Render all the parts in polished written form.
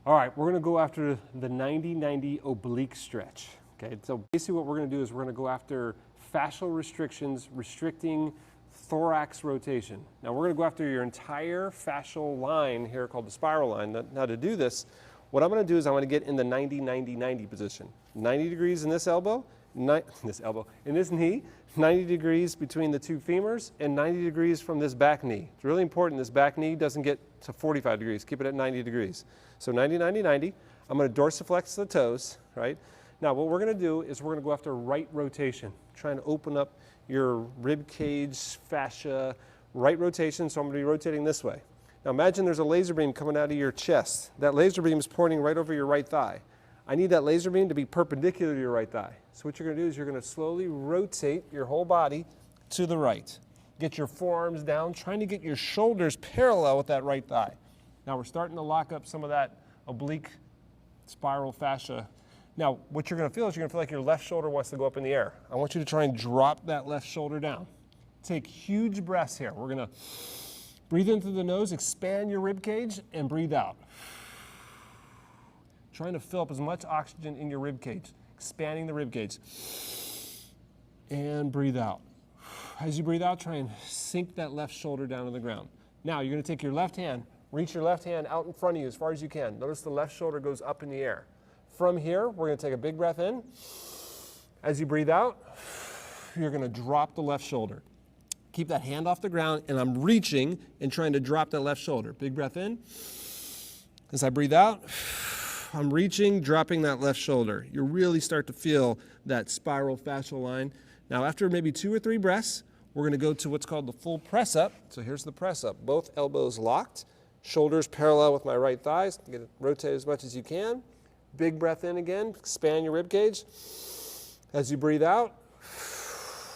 All right, we're gonna go after the 90-90 oblique stretch. Okay, so basically what we're gonna do is we're gonna go after fascial restrictions, restricting thorax rotation. Now we're gonna go after your entire fascial line here called the spiral line. Now to do this, what I'm gonna do is I'm gonna get in the 90-90-90 position. 90 degrees in this elbow, in this knee, 90 degrees between the two femurs, and 90 degrees from this back knee. It's really important this back knee doesn't get to 45 degrees. Keep it at 90 degrees. So 90-90-90. I'm going to dorsiflex the toes, right? Now what we're going to do is we're going to go after right rotation, trying to open up your rib cage, fascia, right rotation. So I'm going to be rotating this way. Now imagine there's a laser beam coming out of your chest. That laser beam is pointing right over your right thigh. I need that laser beam to be perpendicular to your right thigh. So what you're going to do is you're going to slowly rotate your whole body to the right. Get your forearms down, trying to get your shoulders parallel with that right thigh. Now we're starting to lock up some of that oblique spiral fascia. Now what you're going to feel is you're going to feel like your left shoulder wants to go up in the air. I want you to try and drop that left shoulder down. Take huge breaths here. We're going to breathe in through the nose, expand your rib cage, and breathe out. Trying to fill up as much oxygen in your rib cage, expanding the rib cage. And breathe out. As you breathe out, try and sink that left shoulder down to the ground. Now you're going to take your left hand, reach your left hand out in front of you as far as you can. Notice the left shoulder goes up in the air. From here, we're going to take a big breath in. As you breathe out, you're going to drop the left shoulder. Keep that hand off the ground, and I'm reaching and trying to drop that left shoulder. Big breath in. As I breathe out, I'm reaching, dropping that left shoulder. You really start to feel that spiral fascial line. Now after maybe 2 or 3 breaths, we're going to go to what's called the full press up. So here's the press up. Both elbows locked, shoulders parallel with my right thighs. Get it, rotate as much as you can. Big breath in again, expand your rib cage. As you breathe out,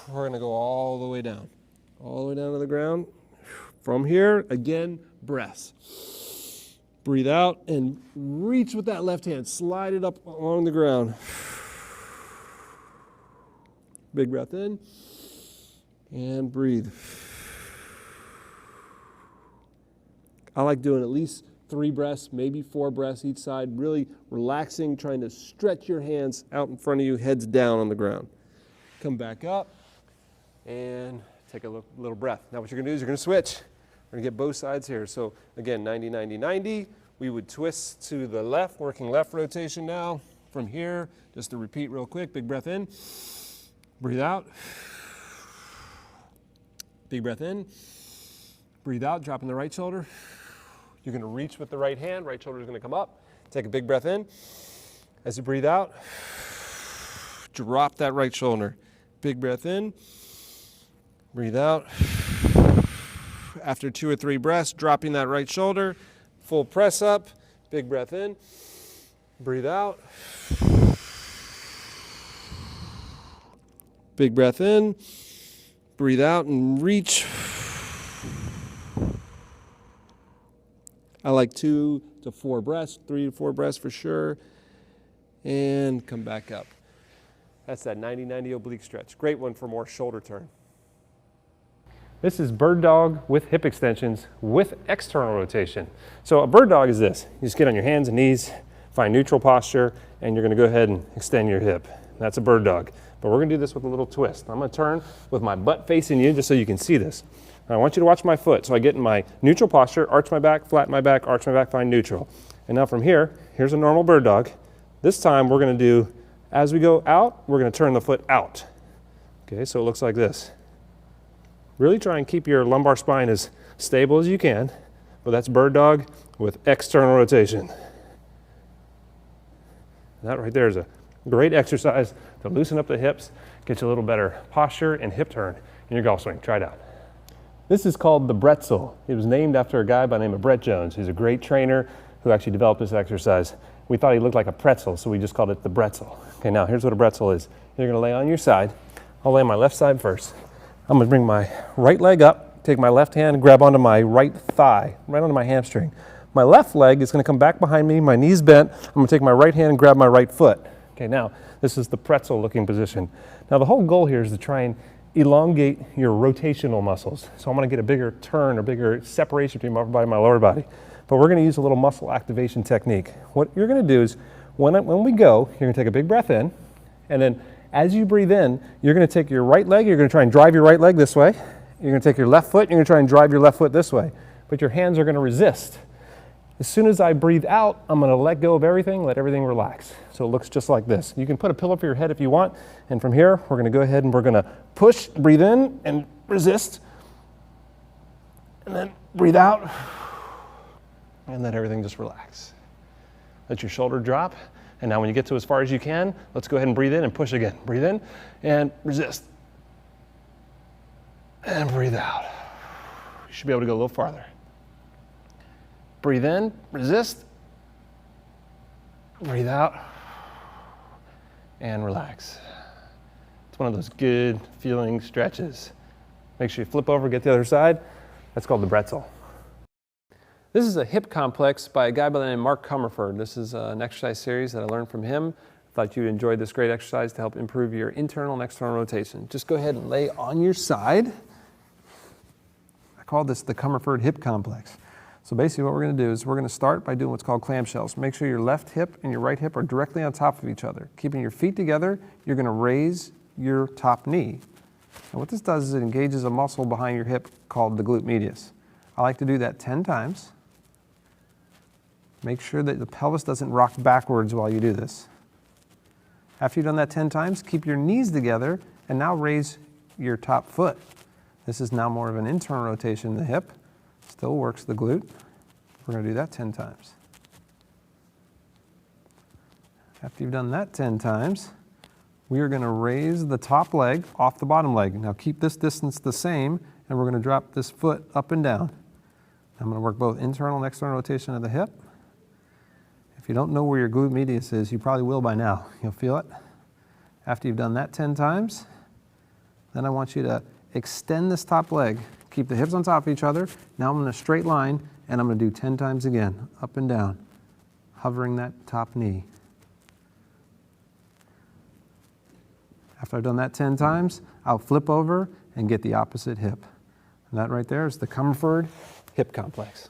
we're going to go all the way down. All the way down to the ground. From here, again, breaths. Breathe out and reach with that left hand. Slide it up along the ground. Big breath in and breathe. I like doing at least 3 breaths, maybe 4 breaths each side, really relaxing, trying to stretch your hands out in front of you, heads down on the ground. Come back up and take a little breath. Now what you're going to do is you're going to switch. We're going to get both sides here. So again, 90-90-90. We would twist to the left, working left rotation now. From here, just to repeat real quick, big breath in. Breathe out. Big breath in. Breathe out, dropping the right shoulder. You're going to reach with the right hand. Right shoulder is going to come up. Take a big breath in. As you breathe out, drop that right shoulder. Big breath in. Breathe out. After 2 or 3 breaths, dropping that right shoulder. Full press up. Big breath in. Breathe out. Big breath in. Breathe out and reach. I like 2 to 4 breaths, 3 to 4 breaths for sure. And come back up. That's that 90-90 oblique stretch. Great one for more shoulder turn. This is bird dog with hip extensions with external rotation. So a bird dog is this. You just get on your hands and knees, find neutral posture, and you're going to go ahead and extend your hip. That's a bird dog. But we're going to do this with a little twist. I'm going to turn with my butt facing you just so you can see this. I want you to watch my foot. So I get in my neutral posture, arch my back, flatten my back, arch my back, find neutral. And now from here, here's a normal bird dog. This time we're going to do, as we go out, we're going to turn the foot out. Okay, so it looks like this. Really try and keep your lumbar spine as stable as you can, but that's bird dog with external rotation. That right there is a great exercise to loosen up the hips, get you a little better posture and hip turn in your golf swing. Try it out. This is called the Bretzel. It was named after a guy by the name of Brett Jones, who's a great trainer who actually developed this exercise. We thought he looked like a pretzel, so we just called it the Bretzel. Okay, now here's what a Bretzel is. You're gonna lay on your side. I'll lay on my left side first. I'm gonna bring my right leg up, take my left hand, grab onto my right thigh, right onto my hamstring. My left leg is gonna come back behind me, my knees bent. I'm gonna take my right hand and grab my right foot. Okay, now this is the pretzel looking position. Now the whole goal here is to try and elongate your rotational muscles. So I'm gonna get a bigger turn, a bigger separation between my upper body and my lower body. but we're going to use a little muscle activation technique. What you're going to do is when we go, you're going to take a big breath in, and then as you breathe in, you're going to take your right leg, you're going to try and drive your right leg this way. You're going to take your left foot, you're going to try and drive your left foot this way, but your hands are going to resist. As soon as I breathe out, I'm going to let go of everything, let everything relax. So it looks just like this. You can put a pillow for your head if you want, and from here, we're going to go ahead and we're going to push, breathe in, and resist, and then breathe out, and let everything just relax. Let your shoulder drop, and now when you get to as far as you can, let's go ahead and breathe in and push again. Breathe in and resist, and breathe out. You should be able to go a little farther. Breathe in, resist, breathe out, and relax. It's one of those good feeling stretches. Make sure you flip over, get the other side. That's called the Bretzel. This is a hip complex by a guy by the name of Mark Comerford. This is an exercise series that I learned from him. I thought you'd enjoy this great exercise to help improve your internal and external rotation. Just go ahead and lay on your side. I call this the Comerford hip complex. So basically what we're going to do is we're going to start by doing what's called clamshells. Make sure your left hip and your right hip are directly on top of each other. Keeping your feet together, you're going to raise your top knee. And what this does is it engages a muscle behind your hip called the glute medius. I like to do that 10 times. Make sure that the pelvis doesn't rock backwards while you do this. After you've done that 10 times, keep your knees together and now raise your top foot. This is now more of an internal rotation in the hip. Still works the glute. We're going to do that 10 times. After you've done that 10 times, we are going to raise the top leg off the bottom leg. Now keep this distance the same, and we're going to drop this foot up and down. I'm going to work both internal and external rotation of the hip. If you don't know where your glute medius is, you probably will by now. You'll feel it. After you've done that 10 times, then I want you to extend this top leg. Keep the hips on top of each other. Now I'm in a straight line, and I'm going to do 10 times again, up and down, hovering that top knee. After I've done that 10 times, I'll flip over and get the opposite hip. And that right there is the Comerford hip complex.